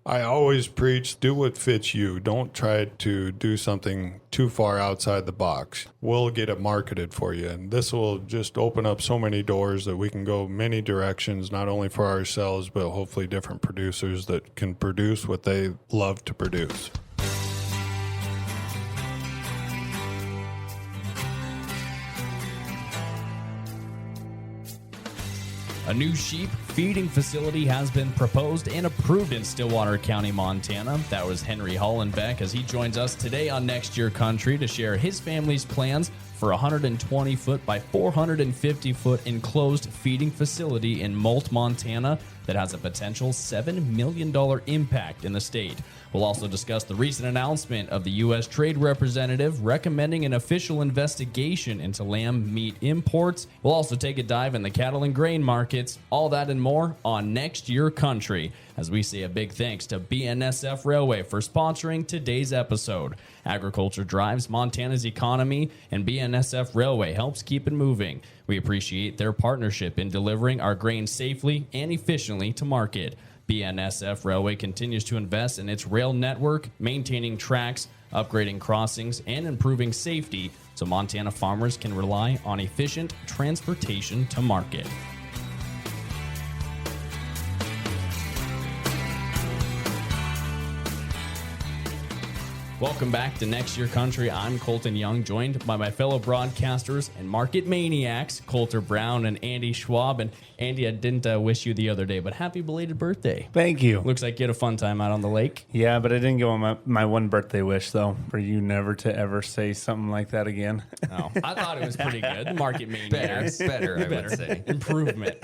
I always preach, do what fits you. Don't try to do something too far outside the box. We'll get it marketed for you. And this will just open up so many doors that we can go many directions, not only for ourselves, but hopefully different producers that can produce what they love to produce. A new sheep feeding facility has been proposed and approved in Stillwater County, Montana. That was Henry Hollenbeck as he joins us today on Next Year Country to share his family's plans for a 120-foot by 450-foot enclosed feeding facility in Molt, Montana that has a potential $7 million impact in the state. We'll also discuss the recent announcement of the U.S. Trade Representative recommending an official investigation into lamb meat imports. We'll also take a dive in the cattle and grain markets. All that and more on Next Year Country, as we say a big thanks to BNSF Railway for sponsoring today's episode. Agriculture drives Montana's economy, and BNSF Railway helps keep it moving. We appreciate their partnership in delivering our grain safely and efficiently to market. BNSF Railway continues to invest in its rail network, maintaining tracks, upgrading crossings, and improving safety so Montana farmers can rely on efficient transportation to market. Welcome back to Next Year Country. I'm Colton Young, joined by my fellow broadcasters and market maniacs, Coulter Brown and Andy Schwab. And Andy, I didn't wish you the other day, but happy belated birthday. Thank you. Looks like you had a fun time out on the lake. Yeah, but I didn't give on my one birthday wish, though, for you never to ever say something like that again. Oh, I thought it was pretty good. The market maniacs. Better, I would say. Improvement.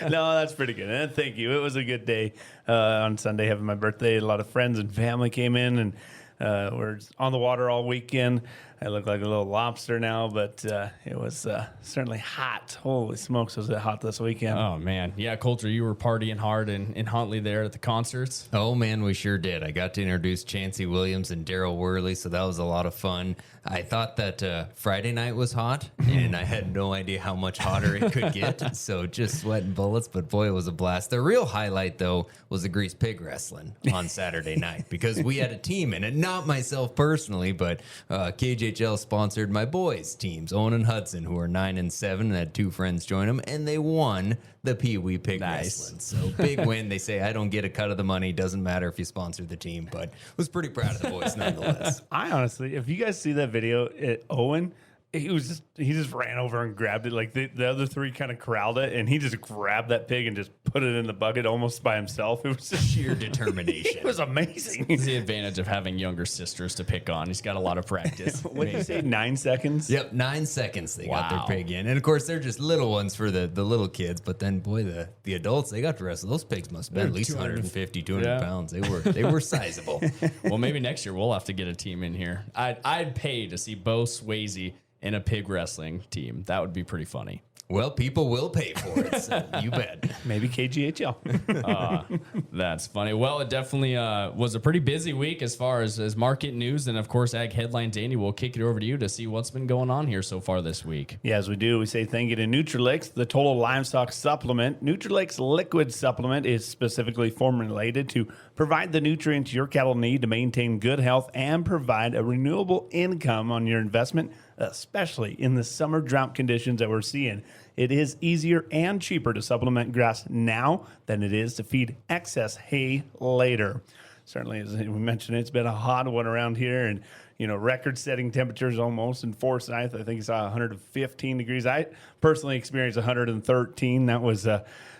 No, that's pretty good. And thank you. It was a good day on Sunday, having my birthday. A lot of friends and family came in, and we're on the water all weekend. I look like a little lobster now, but it was certainly hot. Holy smokes, was it hot this weekend. Oh, man. Yeah, Coulter, you were partying hard in Huntley there at the concerts. Oh, man, we sure did. I got to introduce Chancey Williams and Daryl Worley, so that was a lot of fun. I thought that Friday night was hot, and I had no idea how much hotter it could get, so just sweating bullets, but boy, it was a blast. The real highlight, though, was the Grease Pig Wrestling on Saturday night, because we had a team in it, not myself personally, but KJHL sponsored my boys' teams, Owen and Hudson, who are 9-7, and had two friends join them, and they won the Pee Wee Pig Wrestling. So big win. They say I don't get a cut of the money. Doesn't matter if you sponsor the team, but was pretty proud of the boys nonetheless. I honestly, if you guys see that video, Owen, he just ran over and grabbed it. Like the other three kind of corralled it, and he just grabbed that pig and just put it in the bucket almost by himself. It was just Sheer determination. It was amazing. It's the advantage of having younger sisters to pick on. He's got a lot of practice. What did you say, 9 seconds? Yep, 9 seconds they got Wow. their pig in. And, of course, they're just little ones for the little kids. But then, boy, the adults, they got to wrestle. Those pigs must have been at least 150, 200 pounds. They were sizable. Well, maybe next year we'll have to get a team in here. I'd pay to see Bo Swayze in a pig wrestling team. That would be pretty funny. Well, people will pay for it, so you bet. Maybe KGHL. That's funny. Well, it definitely was a pretty busy week as far as market news and, of course, Ag Headlines. Andy, we'll kick it over to you to see what's been going on here so far this week. Yeah, as we do, we say thank you to Nutrilix, the total livestock supplement. Nutrilix liquid supplement is specifically formulated to provide the nutrients your cattle need to maintain good health and provide a renewable income on your investment, especially in the summer drought conditions that we're seeing. It is easier and cheaper to supplement grass now than it is to feed excess hay later. Certainly, as we mentioned, it's been a hot one around here, and record-setting temperatures almost in Forsyth. I think it's 115 degrees. I personally experienced 113. That was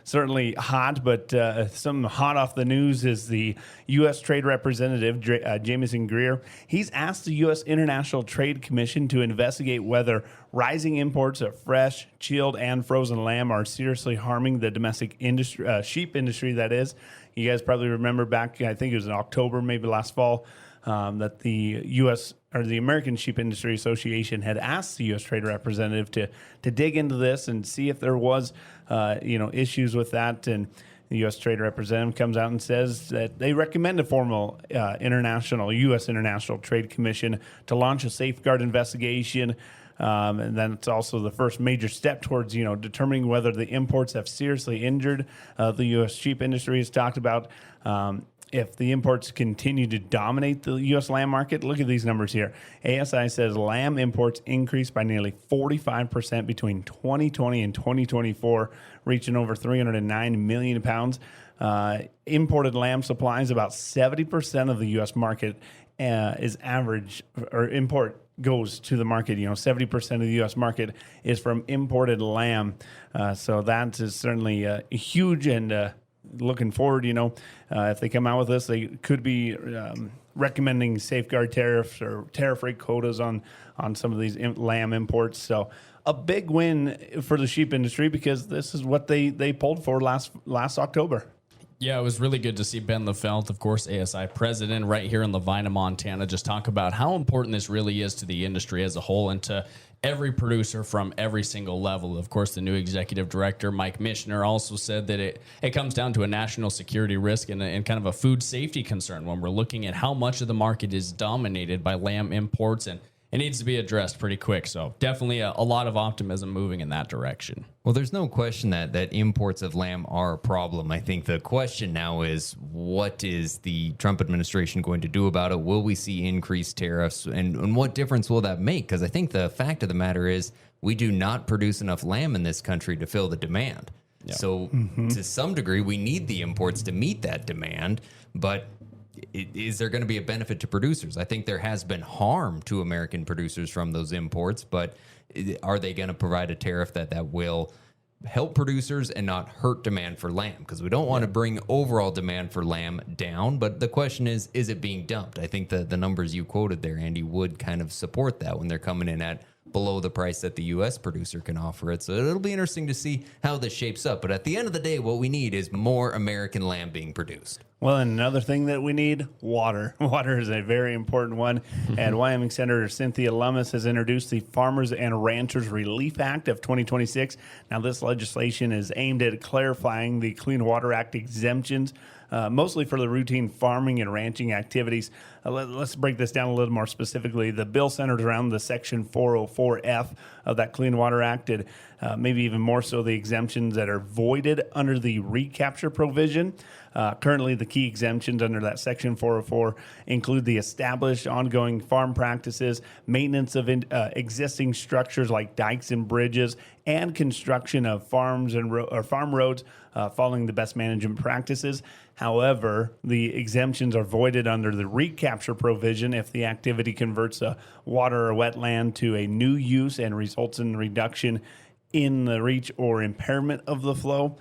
certainly hot, but something hot off the news is the U.S. Trade Representative, Jamison Greer. He's asked the U.S. International Trade Commission to investigate whether rising imports of fresh, chilled, and frozen lamb are seriously harming the domestic industry, sheep industry, that is. You guys probably remember back, I think it was in October, maybe last fall, that the U.S. or the American Sheep Industry Association had asked the U.S. Trade Representative to dig into this and see if there was, issues with that. And the U.S. Trade Representative comes out and says that they recommend a formal U.S. International Trade Commission to launch a safeguard investigation. And then it's also the first major step towards, determining whether the imports have seriously injured the U.S. sheep industry. Has talked about if the imports continue to dominate the U.S. lamb market, look at these numbers here. ASI says lamb imports increased by nearly 45% between 2020 and 2024, reaching over 309 million pounds. Imported lamb supplies, about 70% of the U.S. market is average, or import goes to the market. 70% of the U.S. market is from imported lamb. So that is certainly huge, and looking forward, if they come out with this, they could be recommending safeguard tariffs or tariff rate quotas on some of these lamb imports. So a big win for the sheep industry, because this is what they pulled for last October. Yeah, it was really good to see Ben Lefelt, of course, ASI president, right here in Lavina, Montana, just talk about how important this really is to the industry as a whole and to every producer from every single level. Of course, the new executive director, Mike Michener, also said that it comes down to a national security risk and kind of a food safety concern when we're looking at how much of the market is dominated by lamb imports, and it needs to be addressed pretty quick. So definitely a lot of optimism moving in that direction. Well, there's no question that imports of lamb are a problem. I think the question now is, what is the Trump administration going to do about it? Will we see increased tariffs? And what difference will that make? Because I think the fact of the matter is we do not produce enough lamb in this country to fill the demand. Yeah. So to some degree, we need the imports to meet that demand. But is there going to be a benefit to producers? I think there has been harm to American producers from those imports, but are they going to provide a tariff that will help producers and not hurt demand for lamb? Because we don't want to bring overall demand for lamb down, but the question is it being dumped? I think the numbers you quoted there, Andy, would kind of support that when they're coming in at below the price that the U.S. producer can offer it. So it'll be interesting to see how this shapes up. But at the end of the day, what we need is more American lamb being produced. Well, and another thing that we need, water. Water is a very important one. And Wyoming Senator Cynthia Lummis has introduced the Farmers and Ranchers Relief Act of 2026. Now, this legislation is aimed at clarifying the Clean Water Act exemptions, mostly for the routine farming and ranching activities. Let's break this down a little more specifically. The bill centers around the Section 404F of that Clean Water Act, and maybe even more so the exemptions that are voided under the recapture provision. Currently, the key exemptions under that Section 404 include the established ongoing farm practices, maintenance of existing structures like dikes and bridges, and construction of farms and farm roads following the best management practices. However, the exemptions are voided under the recapture provision if the activity converts a water or wetland to a new use and results in reduction in the reach or impairment of the flow.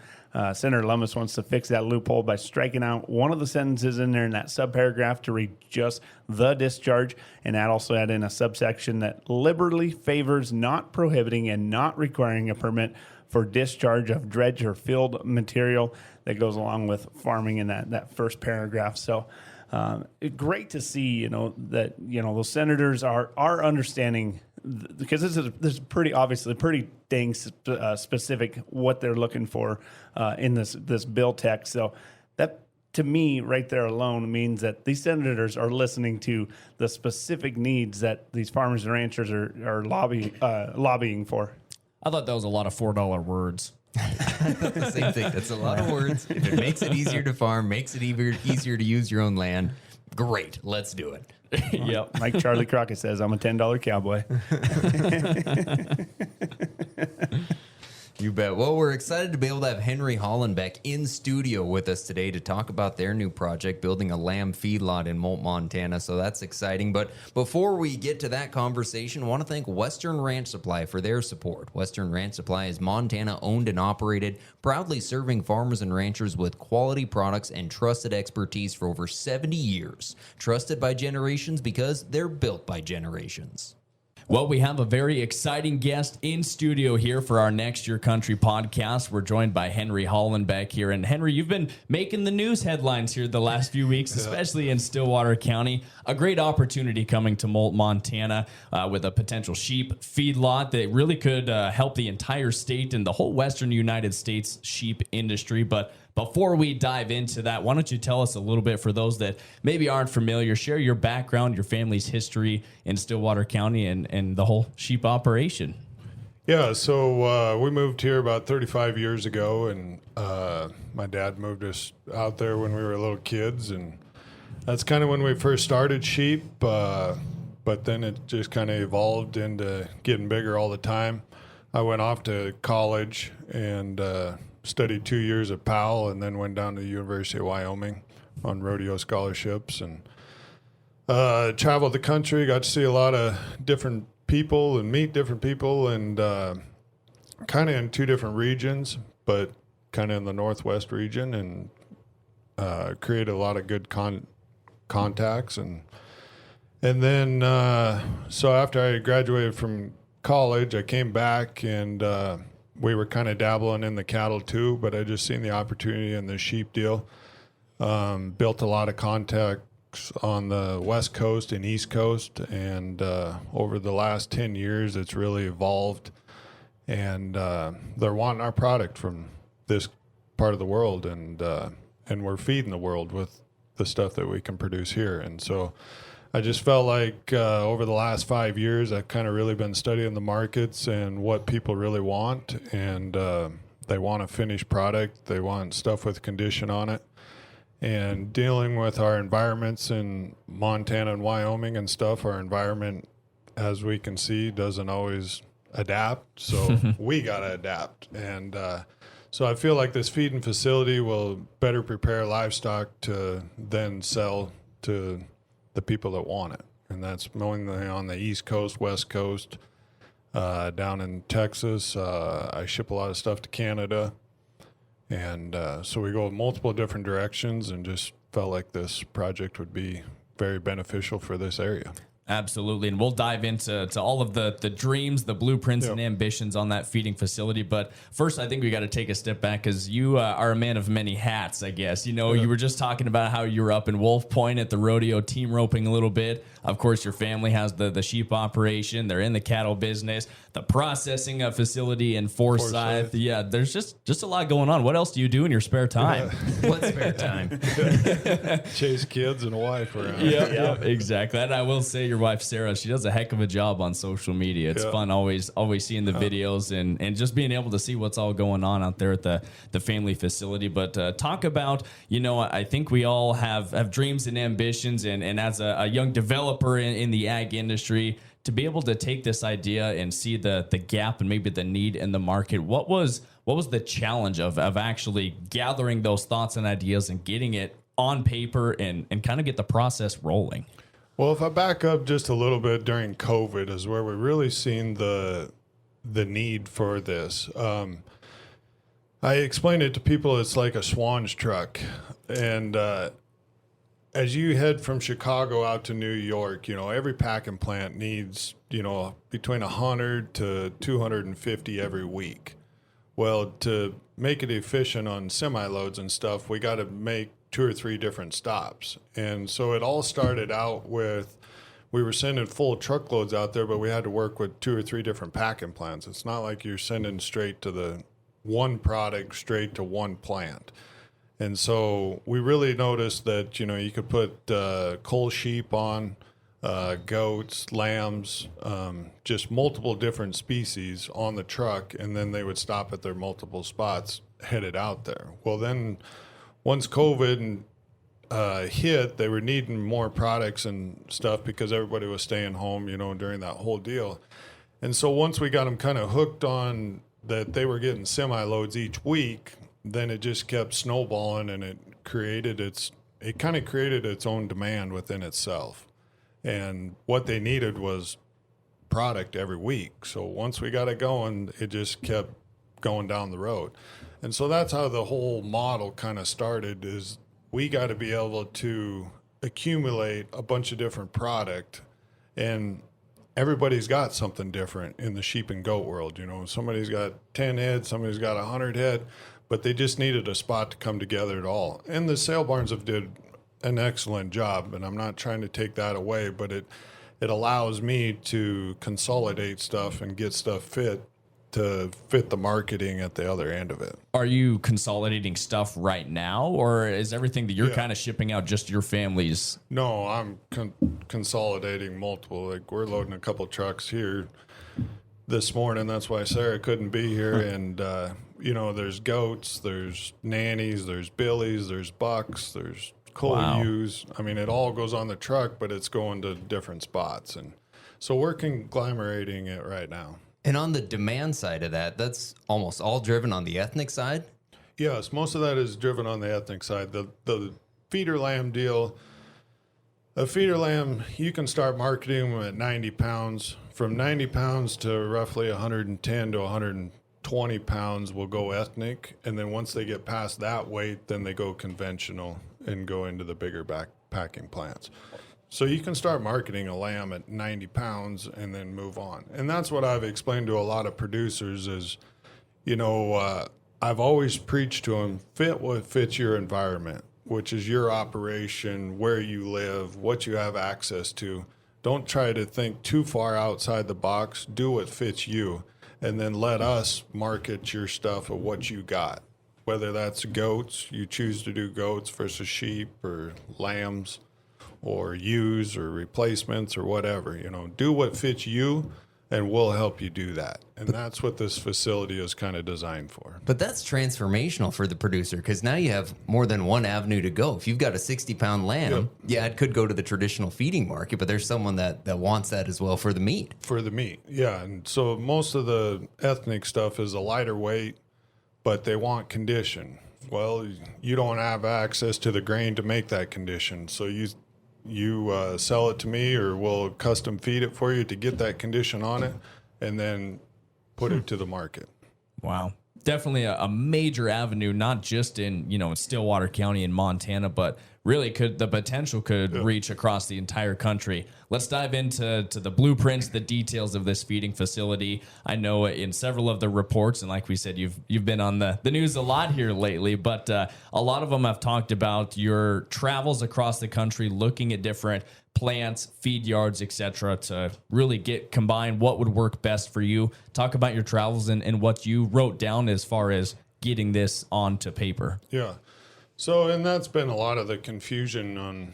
Senator Lummis wants to fix that loophole by striking out one of the sentences in there in that subparagraph to read just the discharge, and that also add in a subsection that liberally favors not prohibiting and not requiring a permit for discharge of dredge or field material that goes along with farming in that first paragraph. So great to see, that, those senators are understanding, because this is pretty dang specific what they're looking for in this bill text. So that, to me, right there alone means that these senators are listening to the specific needs that these farmers and ranchers are lobbying for. I thought that was a lot of $4 words. The same thing. That's a lot of words. If it makes it easier to farm, makes it easier to use your own land, great. Let's do it. Yep. Like Charlie Crockett says, I'm a $10 cowboy. You bet. Well, we're excited to be able to have Henry Hollenbeck in studio with us today to talk about their new project, building a lamb feedlot in Molt, Montana. So that's exciting. But before we get to that conversation, I want to thank Western Ranch Supply for their support. Western Ranch Supply is Montana owned and operated, proudly serving farmers and ranchers with quality products and trusted expertise for over 70 years. Trusted by generations because they're built by generations. Well, we have a very exciting guest in studio here for our Next Your Country podcast. We're joined by Henry Hollenbeck here. And Henry, you've been making the news headlines here the last few weeks, especially in Stillwater County. A great opportunity coming to Molt, Montana, with a potential sheep feedlot that really could help the entire state and the whole western United States sheep industry. But before we dive into that, why don't you tell us a little bit, for those that maybe aren't familiar, share your background, your family's history in Stillwater County and the whole sheep operation. Yeah, so we moved here about 35 years ago, and my dad moved us out there when we were little kids, and that's kind of when we first started sheep, but then it just kind of evolved into getting bigger all the time. I went off to college and studied 2 years at Powell, and then went down to the University of Wyoming on rodeo scholarships, and traveled the country, got to see a lot of different people and meet different people, and kind of in two different regions, but kind of in the Northwest region, and created a lot of good contacts, and then so after I graduated from college, I came back, and we were kind of dabbling in the cattle too, but I just seen the opportunity in the sheep deal. Built a lot of contacts on the West Coast and East Coast, and over the last 10 years, it's really evolved, and they're wanting our product from this part of the world, and we're feeding the world with the stuff that we can produce here. And so I just felt like over the last 5 years, I've kind of really been studying the markets and what people really want, and they want a finished product. They want stuff with condition on it. And dealing with our environments in Montana and Wyoming and stuff, our environment, as we can see, doesn't always adapt. So we got to adapt. And so I feel like this feeding facility will better prepare livestock to then sell to the people that want it. And that's mainly on the East Coast, West Coast, down in Texas. I ship a lot of stuff to Canada. And so we go multiple different directions, and just felt like this project would be very beneficial for this area. Absolutely. And we'll dive into all of the dreams, the blueprints, and ambitions on that feeding facility. But first, I think we got to take a step back, because you are a man of many hats, I guess. You know, you were just talking about how you were up in Wolf Point at the rodeo, team roping a little bit. Of course, your family has the sheep operation. They're in the cattle business, the processing facility in Forsyth. Yeah, there's just a lot going on. What else do you do in your spare time? What spare time? Chase kids and a wife around. Yeah, exactly. And I will say, your wife Sarah, she does a heck of a job on social media. It's fun always seeing the videos and just being able to see what's all going on out there at the family facility. But talk about, you know, I think we all have dreams and ambitions, and as a young developer in the ag industry, to be able to take this idea and see the gap and maybe the need in the market, what was the challenge of actually gathering those thoughts and ideas and getting it on paper and kind of get the process rolling? Well, if I back up just a little bit, during COVID is where we really seen the need for this. I explained it to people, it's like a swan's truck. And as you head from Chicago out to New York, you know, every packing plant needs, you know, between 100 to 250 every week. Well, to make it efficient on semi-loads and stuff, we got to make 2 or 3 different stops. And so it all started out with, we were sending full truckloads out there, but we had to work with 2 or 3 different packing plants. It's not like you're sending straight to the one product straight to one plant. And so we really noticed that, you know, you could put coal sheep on, goats, lambs, just multiple different species on the truck, and then they would stop at their multiple spots headed out there. Well, then once COVID hit, they were needing more products and stuff because everybody was staying home, you know, during that whole deal. And so once we got them kind of hooked on that they were getting semi-loads each week, then it just kept snowballing, and it kind of created its own demand within itself. And what they needed was product every week. So once we got it going, it just kept going down the road. And so that's how the whole model kind of started, is we got to be able to accumulate a bunch of different product, and everybody's got something different in the sheep and goat world. You know, somebody's got 10 head, somebody's got 100 head, but they just needed a spot to come together at all. And the sale barns have did an excellent job, and I'm not trying to take that away, but it allows me to consolidate stuff and get stuff fit to fit the marketing at the other end of it. Are you consolidating stuff right now, or is everything that you're kind of shipping out just your family's? No, I'm consolidating multiple. Like, we're loading a couple trucks here this morning. That's why Sarah couldn't be here. And, there's goats, there's nannies, there's billies, there's bucks, there's coal ewes. I mean, it all goes on the truck, but it's going to different spots. And so we're conglomerating it right now. And on the demand side of that, that's almost all driven on the ethnic side? Yes, most of that is driven on the ethnic side. The feeder lamb deal, a feeder lamb, you can start marketing them at 90 pounds. From 90 pounds to roughly 110 to 120 pounds will go ethnic. And then once they get past that weight, then they go conventional and go into the bigger packing plants. So you can start marketing a lamb at 90 pounds and then move on. And that's what I've explained to a lot of producers is, I've always preached to them, fit what fits your environment, which is your operation, where you live, what you have access to. Don't try to think too far outside the box. Do what fits you, and then let us market your stuff of what you got. Whether that's goats, you choose to do goats versus sheep or lambs or ewes or replacements or whatever. Do what fits you, and we'll help you do that. And that's what this facility is kind of designed for. But that's transformational for the producer because now you have more than one avenue to go. If you've got a 60-pound lamb, it could go to the traditional feeding market, but there's someone that wants that as well for the meat. For the meat, yeah. And so most of the ethnic stuff is a lighter weight, but they want condition. Well, you don't have access to the grain to make that condition. So you sell it to me, or we'll custom feed it for you to get that condition on it and then put it to the market. Wow. Definitely a major avenue, not just in, Stillwater County in Montana, but really the potential could reach across the entire country. Let's dive into the blueprints, the details of this feeding facility. I know in several of the reports, and like we said, you've been on the news a lot here lately, but a lot of them have talked about your travels across the country, looking at different plants, feed yards, etc., to really combine what would work best for you. Talk about your travels and what you wrote down as far as getting this onto paper. Yeah. So, and that's been a lot of the confusion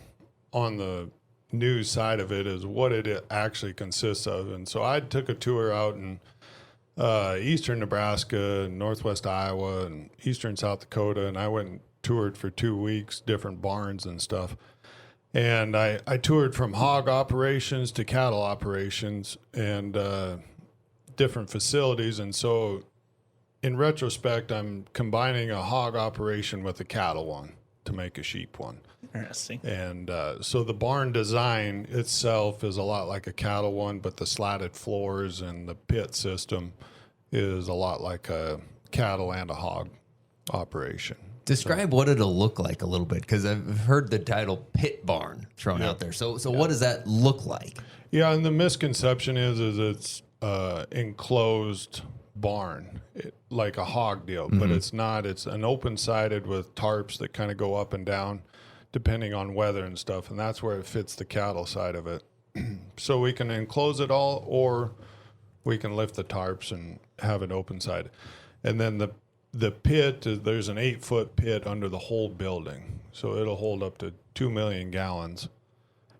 on the news side of it, is what it actually consists of. And so I took a tour out in eastern Nebraska, northwest Iowa, and eastern South Dakota, and I went and toured for 2 weeks, different barns and stuff. And I toured from hog operations to cattle operations and different facilities. And so in retrospect, I'm combining a hog operation with a cattle one to make a sheep one. Interesting. And so the barn design itself is a lot like a cattle one, but the slatted floors and the pit system is a lot like a cattle and a hog operation. Describe what it'll look like a little bit, because I've heard the title pit barn thrown out there. So what does that look like? Yeah, and the misconception is it's enclosed barn, like a hog deal, but it's not. It's an open-sided with tarps that kind of go up and down depending on weather and stuff, and that's where it fits the cattle side of it. So we can enclose it all, or we can lift the tarps and have it open-sided. And then the pit, there's an 8-foot pit under the whole building. So it'll hold up to 2 million gallons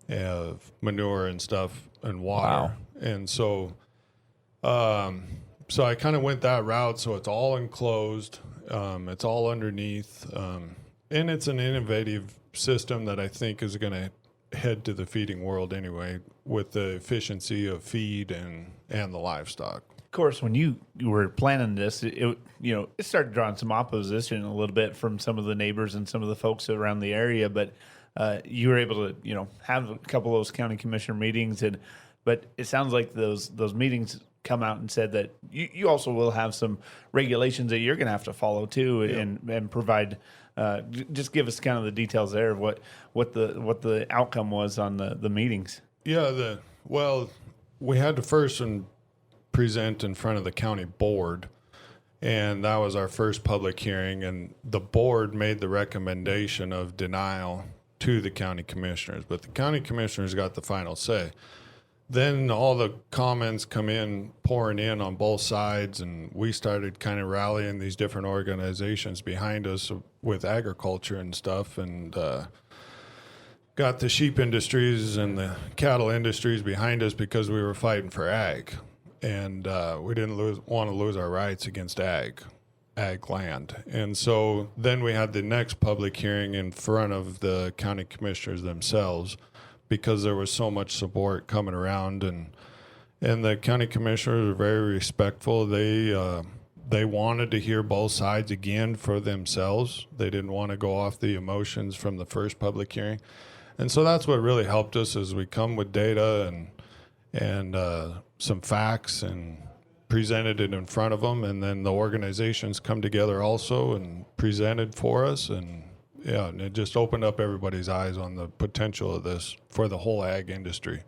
of manure and stuff and water. Wow. And so, so I kind of went that route. So it's all enclosed. It's all underneath. And it's an innovative system that I think is going to head to the feeding world anyway, with the efficiency of feed and the livestock. Of course, when you were planning this, it started drawing some opposition a little bit from some of the neighbors and some of the folks around the area. But you were able to, have a couple of those county commissioner meetings, but it sounds like those meetings come out and said that you also will have some regulations that you're going to have to follow too, and provide. Just give us kind of the details there of what the outcome was on the meetings. Yeah, we had to first present in front of the county board, and that was our first public hearing, and the board made the recommendation of denial to the county commissioners, but the county commissioners got the final say. Then all the comments come in, pouring in on both sides, and we started kind of rallying these different organizations behind us with agriculture and stuff, and got the sheep industries and the cattle industries behind us because we were fighting for ag. and we didn't want to lose our rights against ag land. And so then we had the next public hearing in front of the county commissioners themselves, because there was so much support coming around, and the county commissioners were very respectful. They wanted to hear both sides again for themselves. They didn't want to go off the emotions from the first public hearing. And so that's what really helped us, is we come with data and some facts and presented it in front of them, and then the organizations come together also and presented for us, and and it just opened up everybody's eyes on the potential of this for the whole ag industry.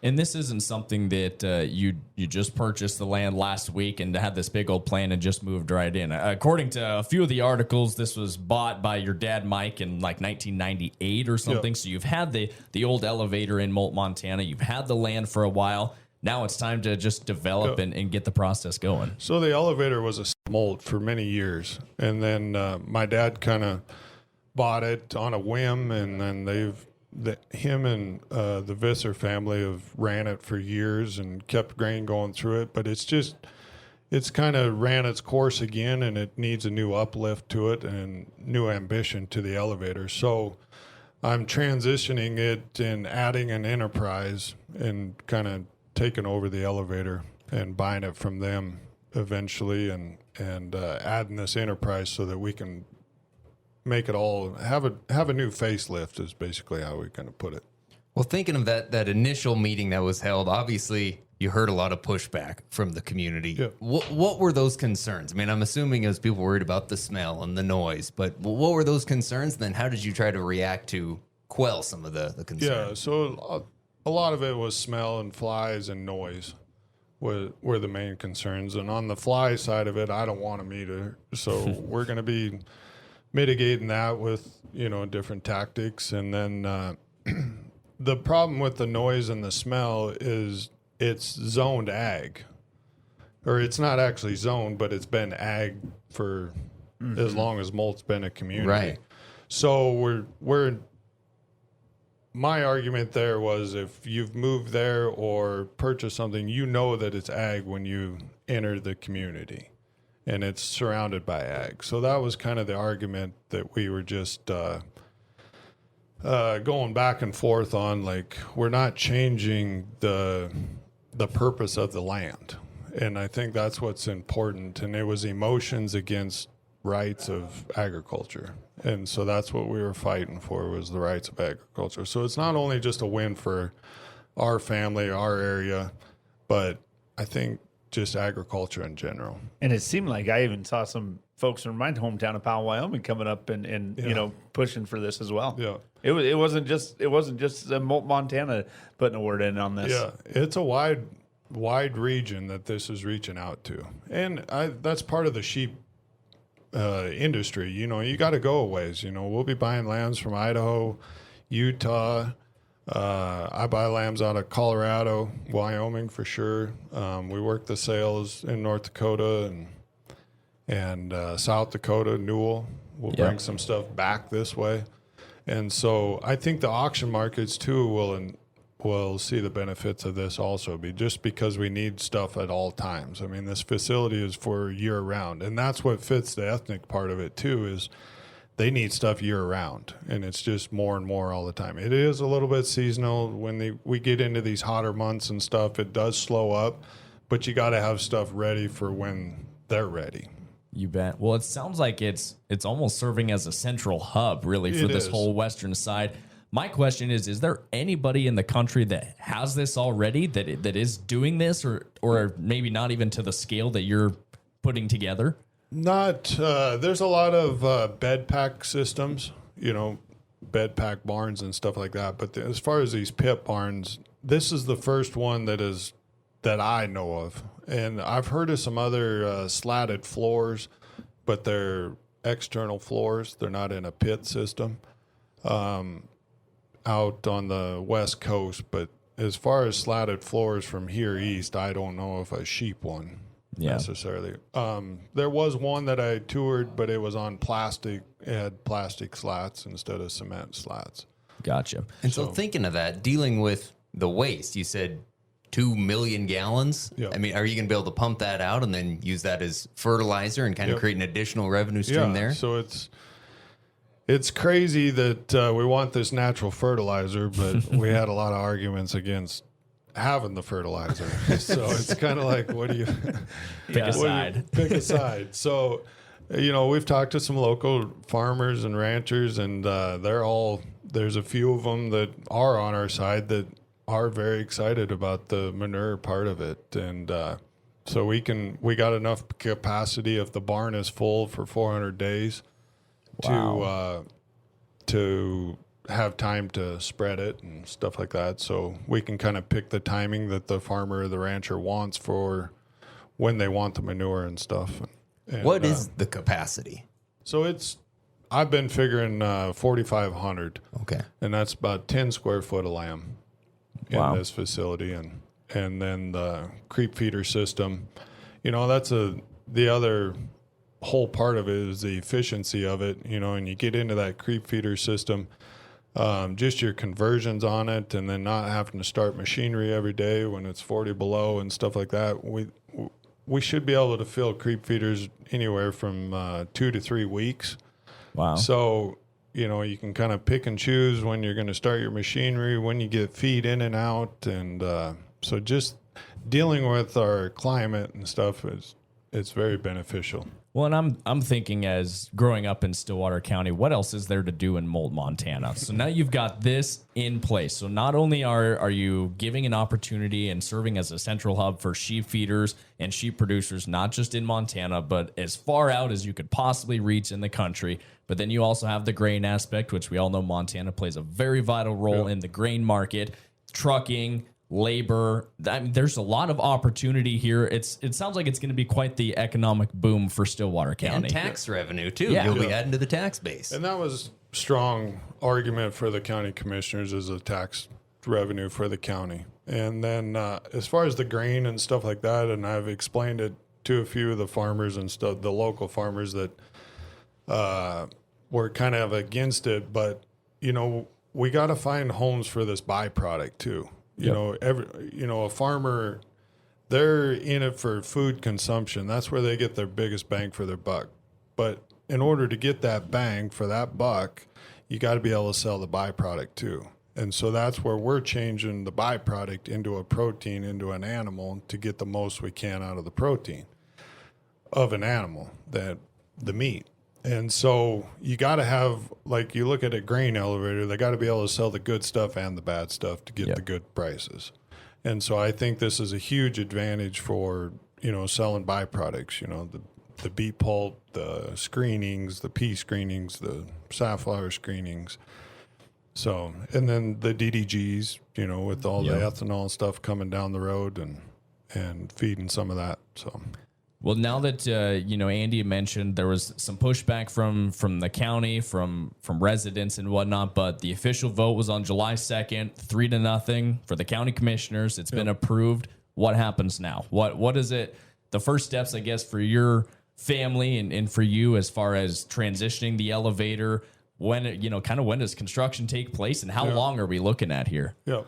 And this isn't something that you just purchased the land last week and had this big old plan and just moved right in. According to a few of the articles, this was bought by your dad, Mike, in like 1998 or something. So you've had the old elevator in Molt, Montana. You've had the land for a while. Now it's time to just develop and get the process going. So the elevator was a Molt for many years. And then my dad kind of bought it on a whim, and then him and the Visser family have ran it for years and kept grain going through it. But it's kind of ran its course again, and it needs a new uplift to it and new ambition to the elevator. So I'm transitioning it and adding an enterprise and kind of taking over the elevator and buying it from them eventually, and adding this enterprise so that we can make it all have a new facelift, is basically how we're going to put it. Well, thinking of that initial meeting that was held, obviously you heard a lot of pushback from the community. Yeah. What were those concerns? I mean, I'm assuming it was people worried about the smell and the noise, but what were those concerns? And then how did you try to react to quell some of the concerns? Yeah, so a lot of it was smell and flies and noise were the main concerns. And on the fly side of it, I don't want them either. So we're going to be mitigating that with, different tactics. And then the problem with the noise and the smell is it's zoned ag. Or it's not actually zoned, but it's been ag for as long as Molt's been a community. Right. So my argument there was, if you've moved there or purchased something, that it's ag when you enter the community, and it's surrounded by ag. So that was kind of the argument that we were just going back and forth on. Like, we're not changing the purpose of the land, and I think that's what's important. And it was emotions against rights of agriculture. And so that's what we were fighting for, was the rights of agriculture. So it's not only just a win for our family, our area, but I think just agriculture in general. And it seemed like I even saw some folks from my hometown of Powell, Wyoming, coming up and pushing for this as well. Yeah. It wasn't just Molt, Montana putting a word in on this. Yeah, it's a wide region that this is reaching out to. And that's part of the sheep industry. You got to go a ways. We'll be buying lambs from Idaho, Utah. I buy lambs out of Colorado, Wyoming for sure. We work the sales in North Dakota and South Dakota, Newell. We'll bring some stuff back this way. And so I think the auction markets too will see the benefits of this also, just because we need stuff at all times. I mean, this facility is for year round, and that's what fits the ethnic part of it too, is they need stuff year round, and it's just more and more all the time. It is a little bit seasonal. When we get into these hotter months and stuff, it does slow up, but you got to have stuff ready for when they're ready. You bet. Well, it sounds like it's almost serving as a central hub, really, for this whole western side. My question is there anybody in the country that has this already, that is doing this, or maybe not even to the scale that you're putting together? Not. There's a lot of bed pack systems, bed pack barns and stuff like that. But as far as these pit barns, this is the first one that I know of. And I've heard of some other slatted floors, but they're external floors. They're not in a pit system. Out on the West Coast, but as far as slatted floors from here east, I don't know of a sheep one necessarily. There was one that I toured, but it was on plastic. It had plastic slats instead of cement slats. Gotcha. And so thinking of that, dealing with the waste, you said 2 million gallons. Yep. I mean, are you going to be able to pump that out and then use that as fertilizer and kind of create an additional revenue stream there? So it's crazy that we want this natural fertilizer, but we had a lot of arguments against having the fertilizer. So it's kind of like, what do you Pick a side. pick a side? So, we've talked to some local farmers and ranchers, and there's a few of them that are on our side that are very excited about the manure part of it. And so we got enough capacity if the barn is full for 400 days to have time to spread it and stuff like that. So we can kind of pick the timing that the farmer or the rancher wants for when they want the manure and stuff. And, what is the capacity? So I've been figuring 4,500. Okay. And that's about 10 square foot of lamb in this facility. And then the creep feeder system, that's the other whole part of it is the efficiency of it, and you get into that creep feeder system, just your conversions on it, and then not having to start machinery every day when it's 40 below and stuff like that. We should be able to fill creep feeders anywhere from 2 to 3 weeks. Wow. So, you can kind of pick and choose when you're going to start your machinery, when you get feed in and out. And so just dealing with our climate and stuff it's very beneficial. Well, and I'm thinking, as growing up in Stillwater County, what else is there to do in Molt, Montana? So now you've got this in place. So not only are you giving an opportunity and serving as a central hub for sheep feeders and sheep producers, not just in Montana, but as far out as you could possibly reach in the country. But then you also have the grain aspect, which we all know Montana plays a very vital role in the grain market, trucking, labor. I mean, there's a lot of opportunity here. It sounds like it's going to be quite the economic boom for Stillwater County. And tax revenue, too. Yeah. You'll be adding to the tax base. And that was strong argument for the county commissioners as a tax revenue for the county. And then as far as the grain and stuff like that, and I've explained it to a few of the farmers and stuff, the local farmers that were kind of against it, but we got to find homes for this byproduct too. A farmer, they're in it for food consumption. That's where they get their biggest bang for their buck. But in order to get that bang for that buck, you got to be able to sell the byproduct too. And so that's where we're changing the byproduct into a protein, into an animal, to get the most we can out of the protein of an animal, the meat. And so you got to have, like you look at a grain elevator, they got to be able to sell the good stuff and the bad stuff to get the good prices. And so I think this is a huge advantage for, selling byproducts, the beet pulp, the screenings, the pea screenings, the safflower screenings. So, and then the DDGs, with all the ethanol stuff coming down the road and feeding some of that. So. Well, now that Andy mentioned there was some pushback from the county, from residents and whatnot, but the official vote was on July 2nd, 3-0 for the county commissioners. It's been approved. What happens now? What is it? The first steps, I guess, for your family and for you as far as transitioning the elevator. When when does construction take place, and how long are we looking at here? Yeah.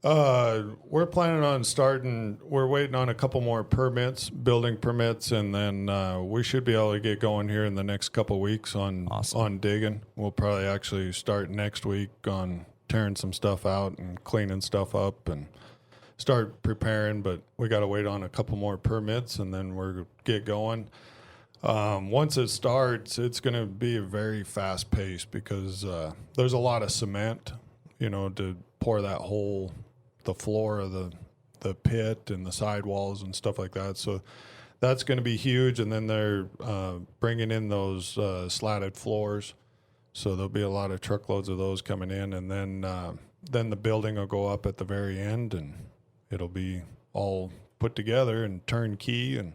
We're planning on starting. We're waiting on a couple more permits, building permits, and then we should be able to get going here in the next couple of weeks on digging. We'll probably actually start next week on tearing some stuff out and cleaning stuff up and start preparing. But we got to wait on a couple more permits, and then we're get going. Once it starts, it's going to be a very fast pace because there's a lot of cement, to pour that whole. The floor of the pit and the sidewalls and stuff like that. So that's going to be huge. And then they're bringing in those slatted floors. So there'll be a lot of truckloads of those coming in. And then the building will go up at the very end, and it'll be all put together and turnkey. And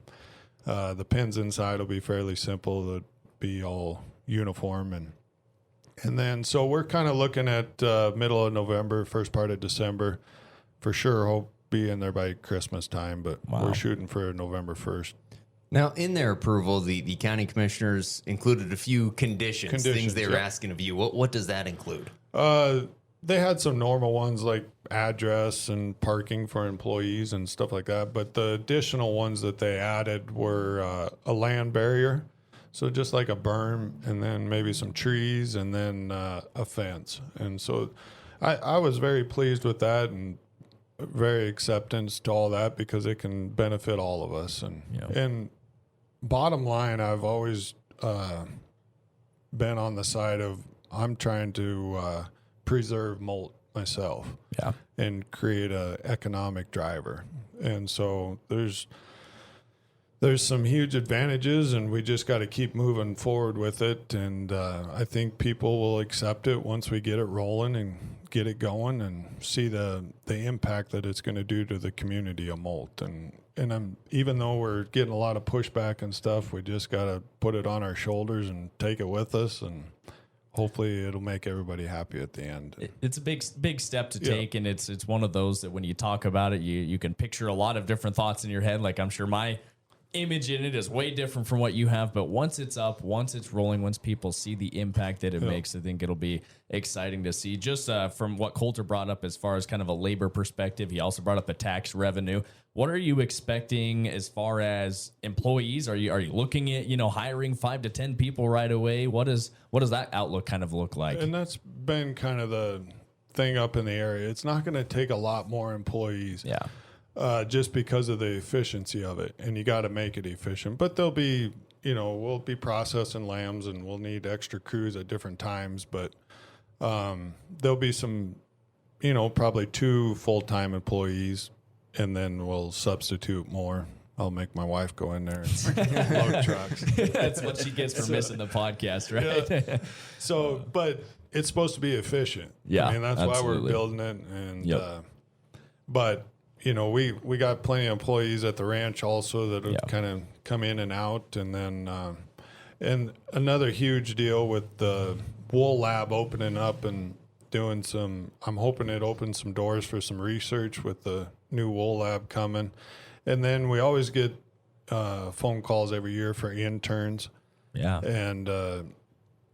the pins inside will be fairly simple. They'll be all uniform. And then so we're kind of looking at middle of November, first part of December. For sure, hope be in there by Christmas time, but we're shooting for November 1st. Now, in their approval, the county commissioners included a few conditions things they were asking of you. What does that include? They had some normal ones like, address and parking for employees and stuff like that. But the additional ones that they added were a land barrier. So just like a berm, and then maybe some trees, and then a fence. And so I was very pleased with that, and very acceptance to all that, because it can benefit all of us. And bottom line, I've always been on the side of, I'm trying to preserve Molt myself, and create a economic driver. And so there's some huge advantages, and we just got to keep moving forward with it. And I think people will accept it once we get it rolling and get it going, and see the impact that it's going to do to the community of Molt. And even though we're getting a lot of pushback and stuff, we just got to put it on our shoulders and take it with us, and hopefully it'll make everybody happy at the end. It's a big step to take, and it's one of those that when you talk about it, you can picture a lot of different thoughts in your head. Like, I'm sure my image in it is way different from what you have, but once it's up, once it's rolling, once people see the impact that it makes, I think it'll be exciting to see. Just from what Coulter brought up as far as kind of a labor perspective, he also brought up the tax revenue. What are you expecting as far as employees? Are you looking at, hiring 5 to 10 people right away? What does that outlook kind of look like? And that's been kind of the thing up in the area. It's not going to take a lot more employees. Yeah. Just because of the efficiency of it, and you got to make it efficient. But there'll be, we'll be processing lambs, and we'll need extra crews at different times. But there'll be some, probably 2 full-time employees, and then we'll substitute more. I'll make my wife go in there and load trucks. That's what she gets for missing the podcast, right? Yeah. So, but it's supposed to be efficient. Yeah, I mean, that's absolutely. why we're building it. And but we got plenty of employees at the ranch also that will kind of come in and out. And then, and another huge deal with the wool lab opening up and doing I'm hoping it opens some doors for some research with the new wool lab coming. And then we always get phone calls every year for interns. Yeah. And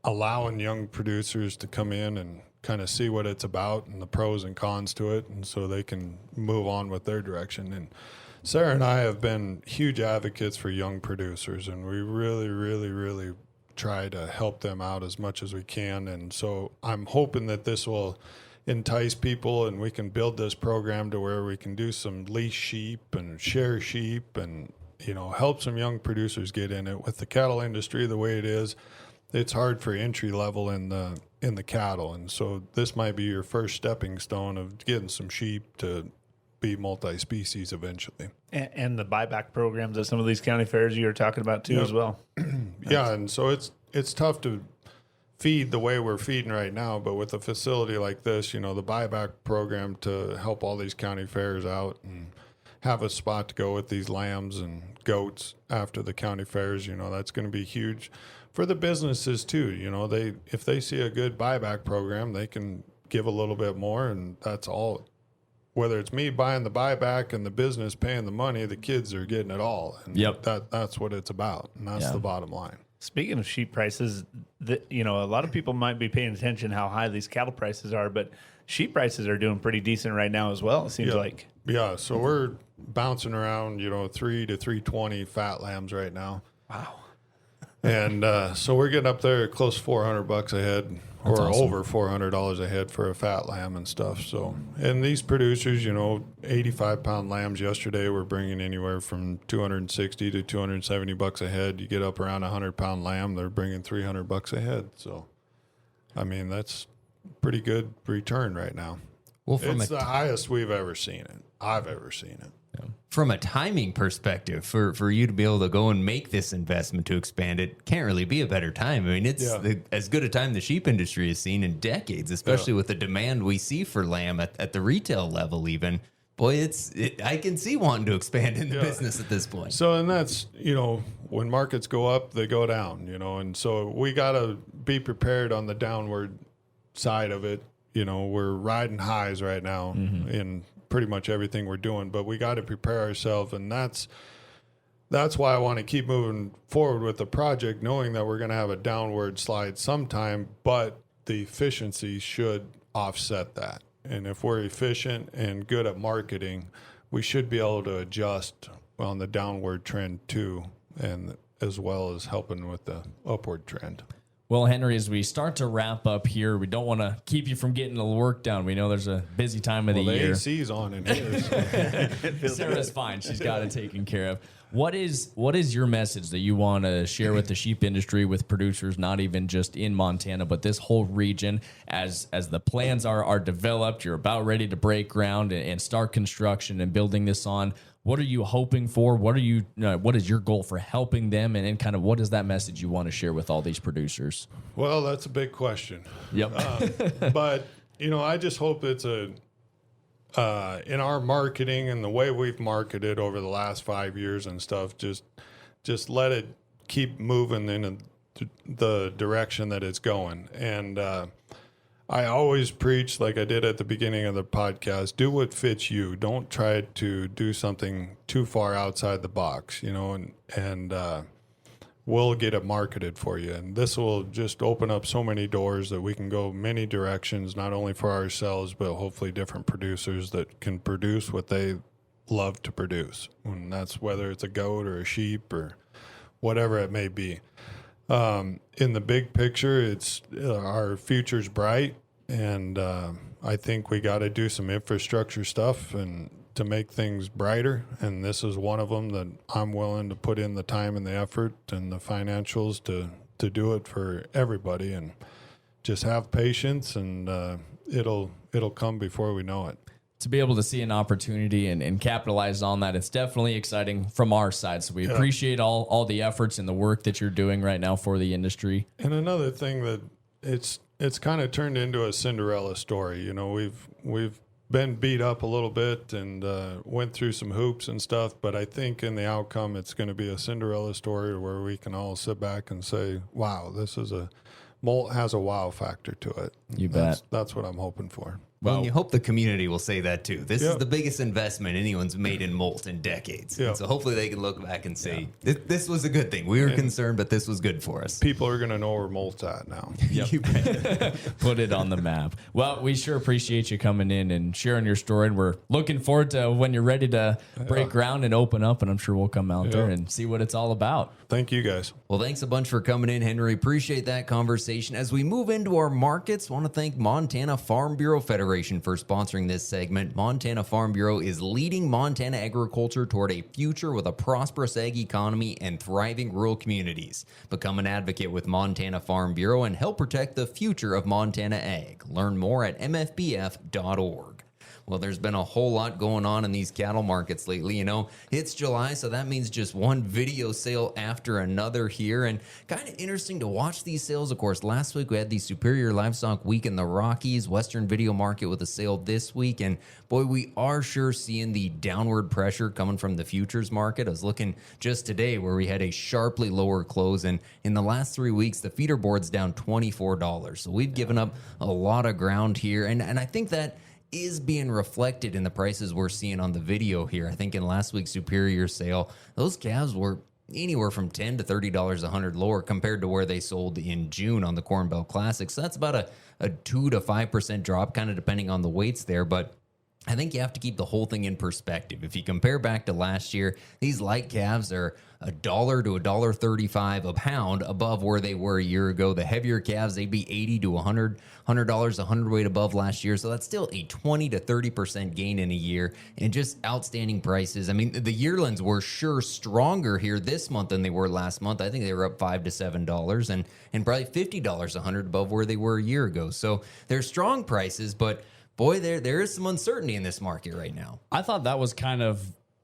allowing young producers to come in and kind of see what it's about and the pros and cons to it, and so they can move on with their direction. And Sarah and I have been huge advocates for young producers, and we really, really, really try to help them out as much as we can. And so I'm hoping that this will entice people, and we can build this program to where we can do some lease sheep and share sheep, and help some young producers get in it. With the cattle industry the way it is, it's hard for entry level in the cattle, and so this might be your first stepping stone of getting some sheep to be multi-species eventually. And the buyback programs at some of these county fairs you were talking about too as well. Yeah, and so it's tough to feed the way we're feeding right now, but with a facility like this, the buyback program to help all these county fairs out and have a spot to go with these lambs and goats after the county fairs, that's going to be huge for the businesses too. If they see a good buyback program, they can give a little bit more, and that's all. Whether it's me buying the buyback and the business paying the money, the kids are getting it all. And that's what it's about, and that's the bottom line. Speaking of sheep prices, a lot of people might be paying attention how high these cattle prices are, but sheep prices are doing pretty decent right now as well, it seems like. Yeah, so we're bouncing around, 3 to 320 fat lambs right now. Wow. And so we're getting up there close to $400 a head, That's or awesome. over $400 a head for a fat lamb and stuff. So, and these producers, 85-pound lambs yesterday were bringing anywhere from $260 to $270 a head. You get up around 100-pound lamb, they're bringing $300 a head. So, I mean, that's pretty good return right now. Well, it's the highest we've ever seen it. I've ever seen it. From a timing perspective, for you to be able to go and make this investment to expand it, can't really be a better time. I mean, it's as good a time the sheep industry has seen in decades, especially with the demand we see for lamb at the retail level even. Boy, I can see wanting to expand in the business at this point. So, and that's, when markets go up, they go down, and so we got to be prepared on the downward side of it. We're riding highs right now in pretty much everything we're doing, but we got to prepare ourselves, and that's why I want to keep moving forward with the project, knowing that we're going to have a downward slide sometime, but the efficiency should offset that. And if we're efficient and good at marketing, we should be able to adjust on the downward trend too, and as well as helping with the upward trend. Well, Henry, as we start to wrap up here, we don't want to keep you from getting the work done. We know there's a busy time of the year. The AC's on in here. Sarah's fine. She's got it taken care of. What is your message that you want to share with the sheep industry, with producers, not even just in Montana, but this whole region, as the plans are developed, you're about ready to break ground and start construction and building this on? What are you hoping for? What is your goal for helping them? And kind of what is that message you want to share with all these producers? Well, that's a big question. Yep. But, I just hope it's in our marketing and the way we've marketed over the last 5 years and stuff, just let it keep moving in the direction that it's going. And I always preach, like I did at the beginning of the podcast, do what fits you. Don't try to do something too far outside the box, and we'll get it marketed for you. And this will just open up so many doors that we can go many directions, not only for ourselves, but hopefully different producers that can produce what they love to produce. And that's whether it's a goat or a sheep or whatever it may be. In the big picture, it's our future's bright, and I think we got to do some infrastructure stuff and to make things brighter. And this is one of them that I'm willing to put in the time and the effort and the financials to do it for everybody. And just have patience, and it'll come before we know it. To be able to see an opportunity and capitalize on that, it's definitely exciting from our side. So we appreciate all the efforts and the work that you're doing right now for the industry. And another thing that it's kind of turned into a Cinderella story. We've been beat up a little bit and went through some hoops and stuff, but I think in the outcome it's going to be a Cinderella story where we can all sit back and say, wow, Molt has a wow factor to it. You bet. That's what I'm hoping for. Well, and you hope the community will say that too. This Yep. is the biggest investment anyone's made in Molt in decades. Yep. And so hopefully they can look back and say, this was a good thing. We were concerned, but this was good for us. People are going to know where Molt's at now. You bet. Put it on the map. Well, we sure appreciate you coming in and sharing your story. And we're looking forward to when you're ready to break ground and open up. And I'm sure we'll come out there and see what it's all about. Thank you, guys. Well, thanks a bunch for coming in, Henry. Appreciate that conversation. As we move into our markets, want to thank Montana Farm Bureau Federation for sponsoring this segment. Montana Farm Bureau is leading Montana agriculture toward a future with a prosperous ag economy and thriving rural communities. Become an advocate with Montana Farm Bureau and help protect the future of Montana ag. Learn more at mfbf.org. Well, there's been a whole lot going on in these cattle markets lately. It's July, so that means just one video sale after another here. And kind of interesting to watch these sales. Of course, last week we had the Superior Livestock Week in the Rockies, Western Video Market with a sale this week. And boy, we are sure seeing the downward pressure coming from the futures market. I was looking just today where we had a sharply lower close. And in the last 3 weeks, the feeder board's down $24. So we've given up a lot of ground here. And I think that is being reflected in the prices we're seeing on the video here. I think in last week's Superior sale, those calves were anywhere from $10 to $30 a hundred lower compared to where they sold in June on the Corn Belt Classic. So that's about a 2 to 5% drop, kind of depending on the weights there. But I think you have to keep the whole thing in perspective. If you compare back to last year, these light calves are $1 to $1.35 a pound above where they were a year ago. The heavier calves, they'd be $80 to $100 a hundredweight above last year. So that's still a 20 to 30% gain in a year, and just outstanding prices. I mean, the yearlings were sure stronger here this month than they were last month. I think they were up $5 to $7 and probably $50 a hundred above where they were a year ago. So they're strong prices, but boy, there is some uncertainty in this market right now. I thought that was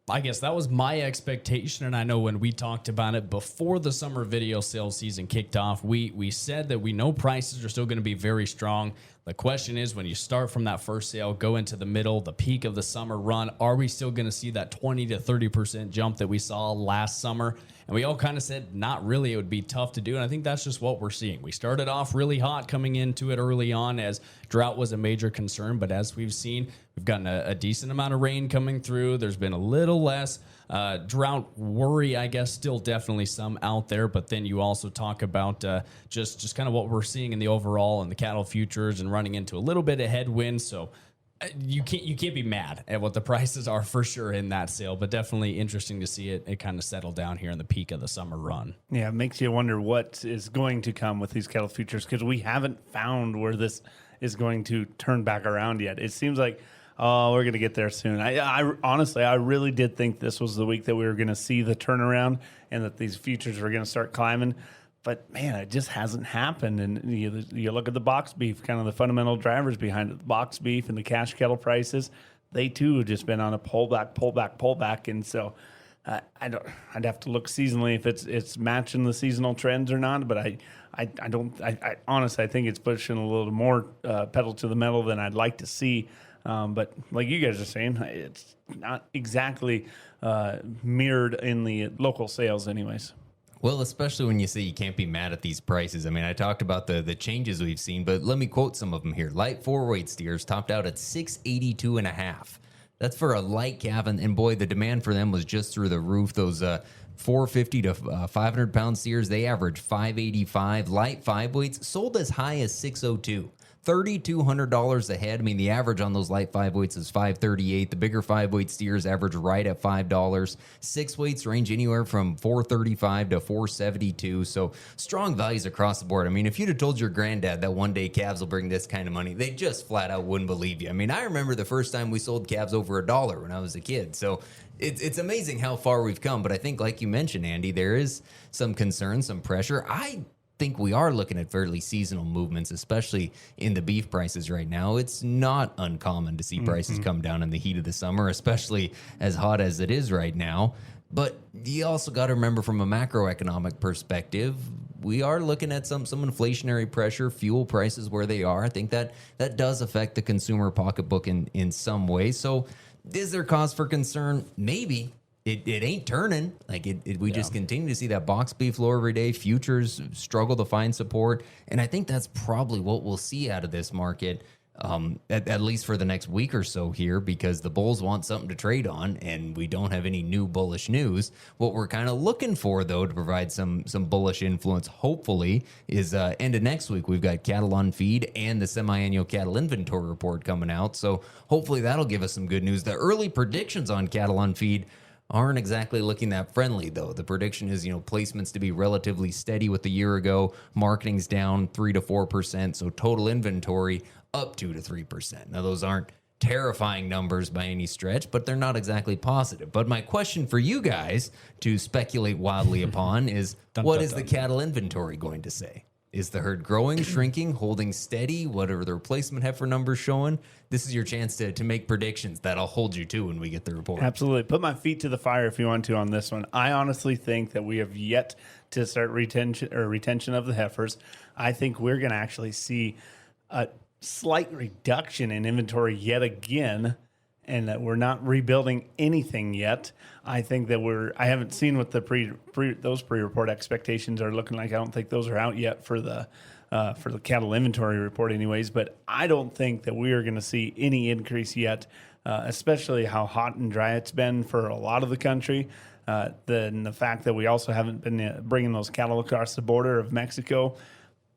I guess that was my expectation, and I know when we talked about it before the summer video sales season kicked off, we said that we know prices are still going to be very strong. The question is, when you start from that first sale, go into the middle, the peak of the summer run, are we still going to see that 20 to 30% jump that we saw last summer? And we all kind of said, not really. It would be tough to do. And I think that's just what we're seeing. We started off really hot coming into it early on as drought was a major concern. But as we've seen, we've gotten a decent amount of rain coming through. There's been a little less drought worry, I guess, still definitely some out there. But then you also talk about just kind of what we're seeing in the overall and the cattle futures and running into a little bit of headwind. So You can't be mad at what the prices are for sure in that sale, but definitely interesting to see it kind of settle down here in the peak of the summer run. Yeah, it makes you wonder what is going to come with these cattle futures, because we haven't found where this is going to turn back around yet. It seems like, oh, we're going to get there soon. I honestly, I really did think this was the week that we were going to see the turnaround and that these futures were going to start climbing. But, man, it just hasn't happened. And you look at the box beef, kind of the fundamental drivers behind it, the box beef and the cash cattle prices, they, too, have just been on a pullback. And so I'd have to look seasonally if it's matching the seasonal trends or not. But I honestly, I think it's pushing a little more pedal to the metal than I'd like to see. But like you guys are saying, it's not exactly mirrored in the local sales anyways. Well, especially when you say you can't be mad at these prices. I mean, I talked about the changes we've seen, but let me quote some of them here. Light 4-weight steers topped out at 682.5. That's for a light calf, and boy, the demand for them was just through the roof. Those 450 to 500 pound steers, they average 585. Light 5 weights sold as high as 602. $3,200 a head. I mean, the average on those light 5 weights is $538. The bigger 5 weight steers average right at $5. 6 weights range anywhere from $435 to $472. So strong values across the board. I mean, if you'd have told your granddad that one day calves will bring this kind of money, they just flat out wouldn't believe you. I mean, I remember the first time we sold calves over $1 when I was a kid. So it's amazing how far we've come. But I think, like you mentioned, Andy, there is some concern, some pressure. I think we are looking at fairly seasonal movements, especially in the beef prices right now. It's not uncommon to see prices come down in the heat of the summer, especially as hot as it is right now. But you also got to remember, from a macroeconomic perspective, we are looking at some inflationary pressure, fuel prices where they are. I think that does affect the consumer pocketbook in some way. So is there cause for concern? Maybe. It ain't turning. We just continue to see that box beef lower every day. Futures struggle to find support. And I think that's probably what we'll see out of this market, at least for the next week or so here, because the bulls want something to trade on, and we don't have any new bullish news. What we're kind of looking for, though, to provide some bullish influence, hopefully, is end of next week. We've got cattle on feed and the semi-annual cattle inventory report coming out. So hopefully that'll give us some good news. The early predictions on cattle on feed aren't exactly looking that friendly, though. The prediction is, placements to be relatively steady with a year ago. Marketing's down 3 to 4%, so total inventory up 2 to 3%. Now, those aren't terrifying numbers by any stretch, but they're not exactly positive. But my question for you guys to speculate wildly upon is, what is the cattle inventory going to say? Is the herd growing, shrinking, holding steady? What are the replacement heifer numbers showing? This is your chance to make predictions that I'll hold you to when we get the report. Absolutely. Put my feet to the fire if you want to on this one. I honestly think that we have yet to start retention of the heifers. I think we're going to actually see a slight reduction in inventory yet again, and that we're not rebuilding anything yet. I think that I haven't seen what the those pre-report expectations are looking like. I don't think those are out yet for the cattle inventory report anyways, but I don't think that we are going to see any increase yet, especially how hot and dry it's been for a lot of the country. Then the fact that we also haven't been bringing those cattle across the border of Mexico.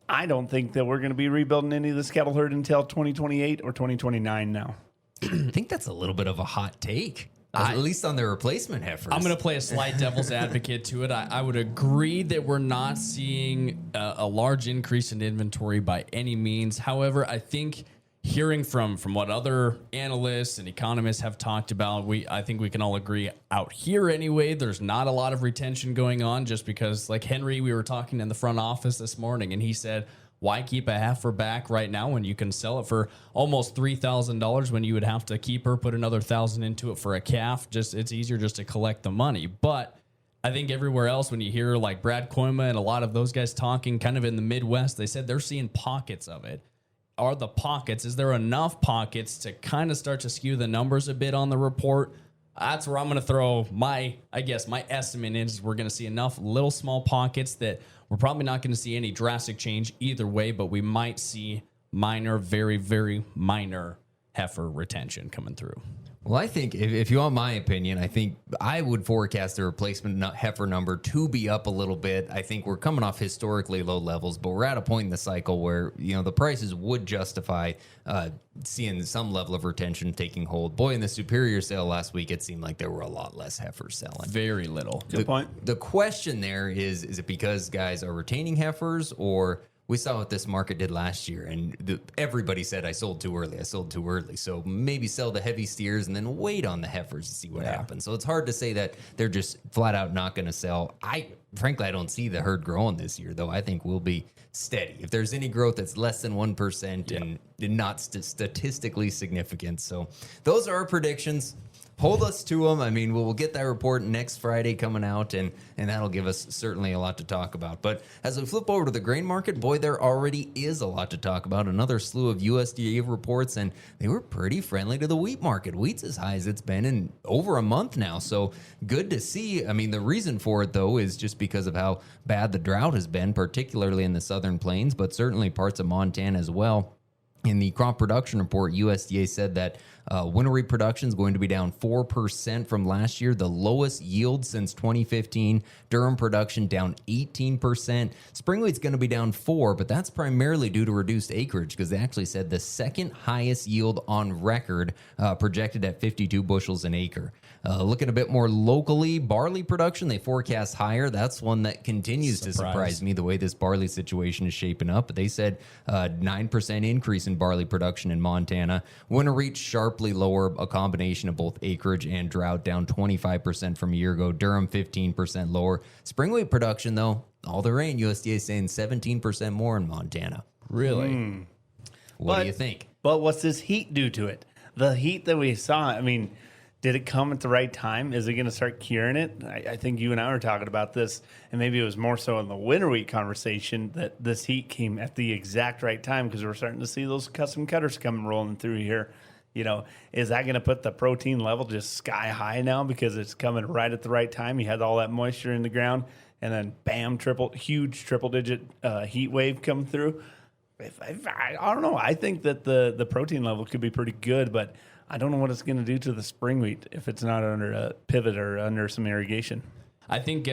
I don't think that we're going to be rebuilding any of this cattle herd until 2028 or 2029 now. I think that's a little bit of a hot take, at least on the replacement heifers. I'm going to play a slight devil's advocate to it. I would agree that we're not seeing a large increase in inventory by any means. However, I think hearing from what other analysts and economists have talked about, I think we can all agree out here anyway, there's not a lot of retention going on, just because, like Henry, we were talking in the front office this morning, and he said, why keep a heifer back right now when you can sell it for almost $3,000 when you would have to keep her, put another $1,000 into it for a calf? It's easier just to collect the money. But I think everywhere else, when you hear like Brad Koima and a lot of those guys talking kind of in the Midwest, they said they're seeing pockets of it. Is there enough pockets to kind of start to skew the numbers a bit on the report? That's where I'm going to throw my estimate is we're going to see enough little small pockets that we're probably not going to see any drastic change either way, but we might see minor, very, very minor heifer retention coming through. Well, I think if you want my opinion, I think I would forecast the replacement heifer number to be up a little bit. I think we're coming off historically low levels, but we're at a point in the cycle where, the prices would justify seeing some level of retention taking hold. Boy, in the Superior sale last week, it seemed like there were a lot less heifers selling. Very little. Good point. The question there is it because guys are retaining heifers, or we saw what this market did last year, and everybody said, I sold too early. So maybe sell the heavy steers and then wait on the heifers to see what happens. So it's hard to say that they're just flat out not going to sell. Frankly, I don't see the herd growing this year, though. I think we'll be steady. If there's any growth that's less than 1% and not statistically significant. So those are our predictions. Hold us to them. I mean, we'll get that report next Friday coming out, and that'll give us certainly a lot to talk about. But as we flip over to the grain market, boy, there already is a lot to talk about. Another slew of USDA reports, and they were pretty friendly to the wheat market. Wheat's as high as it's been in over a month now, so good to see. I mean, the reason for it, though, is just because of how bad the drought has been, particularly in the southern plains, but certainly parts of Montana as well. In the crop production report, USDA said that winter wheat production is going to be down 4% from last year, the lowest yield since 2015. Durum production down 18%. Spring wheat's going to be down 4%, but that's primarily due to reduced acreage, because they actually said the second highest yield on record, projected at 52 bushels an acre. Looking a bit more locally, barley production, they forecast higher. That's one that continues to surprise me, the way this barley situation is shaping up. They said 9% increase in barley production in Montana. Winter wheat sharply lower, a combination of both acreage and drought, down 25% from a year ago. Durum 15% lower. Spring wheat production, though, all the rain, USDA saying 17% more in Montana. Really? What do you think? But what's this heat do to it? The heat that we saw, I mean, did it come at the right time? Is it going to start curing it? I think you and I were talking about this, and maybe it was more so in the winter wheat conversation that this heat came at the exact right time, because we're starting to see those custom cutters coming rolling through here. Is that going to put the protein level just sky high now because it's coming right at the right time? You had all that moisture in the ground, and then bam, huge triple-digit heat wave come through. I don't know. I think that the protein level could be pretty good, but I don't know what it's going to do to the spring wheat if it's not under a pivot or under some irrigation. I think,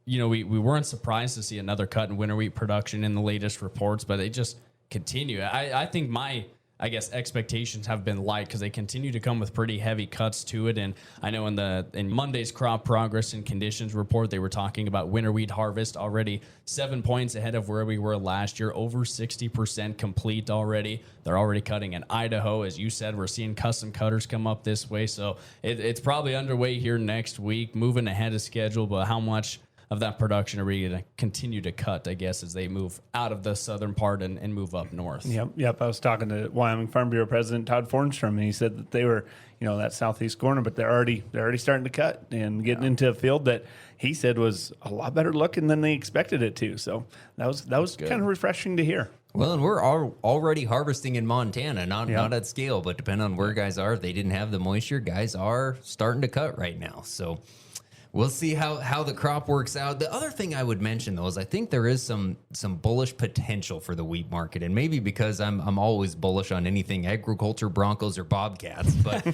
we weren't surprised to see another cut in winter wheat production in the latest reports, but they just continue. I think my expectations have been light because they continue to come with pretty heavy cuts to it. And I know in Monday's crop progress and conditions report, they were talking about winter wheat harvest already 7 points ahead of where we were last year, over 60% complete already. They're already cutting in Idaho. As you said, we're seeing custom cutters come up this way. So it's probably underway here next week, moving ahead of schedule. But how much of that production are we going to continue to cut, I guess, as they move out of the southern part and move up north? Yep. I was talking to Wyoming Farm Bureau President Todd Fornstrom, and he said that they were, that southeast corner, but they're already starting to cut and getting into a field that he said was a lot better looking than they expected it to. So that was kind of refreshing to hear. Well, and we're already harvesting in Montana, not at scale, but depending on where guys are, if they didn't have the moisture, guys are starting to cut right now. So we'll see how the crop works out. The other thing I would mention, though, is I think there is some bullish potential for the wheat market, and maybe because I'm always bullish on anything agriculture, Broncos, or Bobcats, but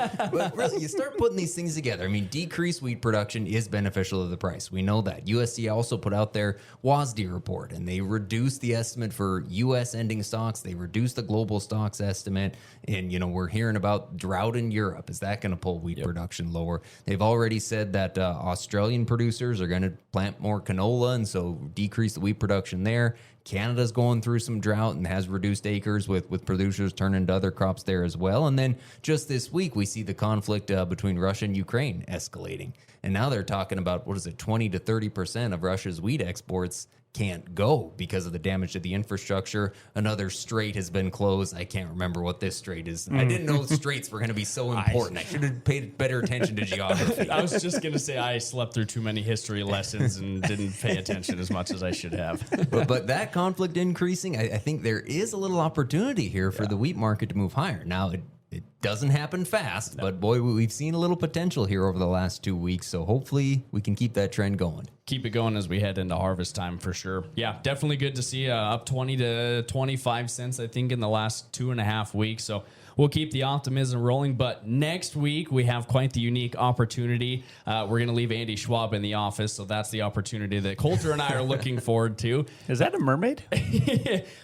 really, you start putting these things together. I mean, decreased wheat production is beneficial to the price. We know that. USDA also put out their WASDE report, and they reduced the estimate for U.S. ending stocks. They reduced the global stocks estimate, and, we're hearing about drought in Europe. Is that going to pull wheat production lower? They've already said that Australian producers are going to plant more canola and so decrease the wheat production there. Canada's going through some drought and has reduced acres with producers turning to other crops there as well. And then just this week, we see the conflict between Russia and Ukraine escalating. And now they're talking about, 20 to 30% of Russia's wheat exports can't go because of the damage to the infrastructure. Another strait has been closed. I can't remember what this strait is. I didn't know straits were going to be so important. I should have paid better attention to geography. I was just going to say I slept through too many history lessons and didn't pay attention as much as I should have. But that conflict increasing, I think there is a little opportunity here for the wheat market to move higher. Now, it doesn't happen fast, but boy, we've seen a little potential here over the last 2 weeks. So hopefully we can keep that trend going. Keep it going as we head into harvest time for sure. Yeah, definitely good to see up 20 to 25 cents, I think, in the last 2.5 weeks. So we'll keep the optimism rolling. But next week, we have quite the unique opportunity. We're going to leave Andy Schwab in the office, so that's the opportunity that Coulter and I are looking forward to. Is that a mermaid?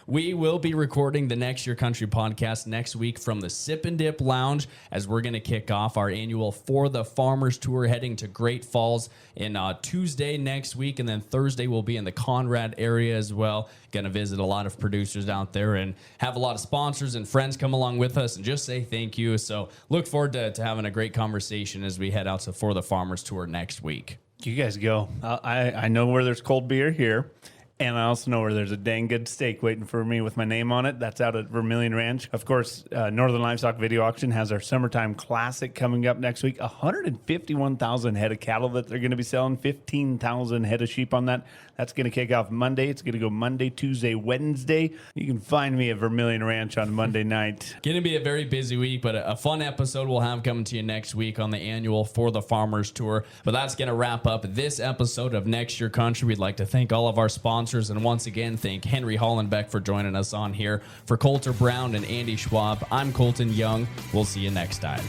We will be recording the Next Year Country podcast next week from the Sip and Dip Lounge, as we're going to kick off our annual For the Farmers Tour, heading to Great Falls in Tuesday next week, and then Thursday we'll be in the Conrad area as well. Going to visit a lot of producers out there and have a lot of sponsors and friends come along with us and just say thank you. So look forward to having a great conversation as we head out to For the Farmers Tour next week. You guys go. I know where there's cold beer here. And I also know where there's a dang good steak waiting for me with my name on it. That's out at Vermilion Ranch. Of course, Northern Livestock Video Auction has our Summertime Classic coming up next week. 151,000 head of cattle that they're going to be selling, 15,000 head of sheep on that. That's going to kick off Monday. It's going to go Monday, Tuesday, Wednesday. You can find me at Vermilion Ranch on Monday night. Going to be a very busy week, but a fun episode we'll have coming to you next week on the annual For the Farmers Tour. But that's going to wrap up this episode of Next Year Country. We'd like to thank all of our sponsors, and once again, thank Henry Hollenbeck for joining us on here. For Coulter Brown and Andy Schwab, I'm Colton Young. We'll see you next time.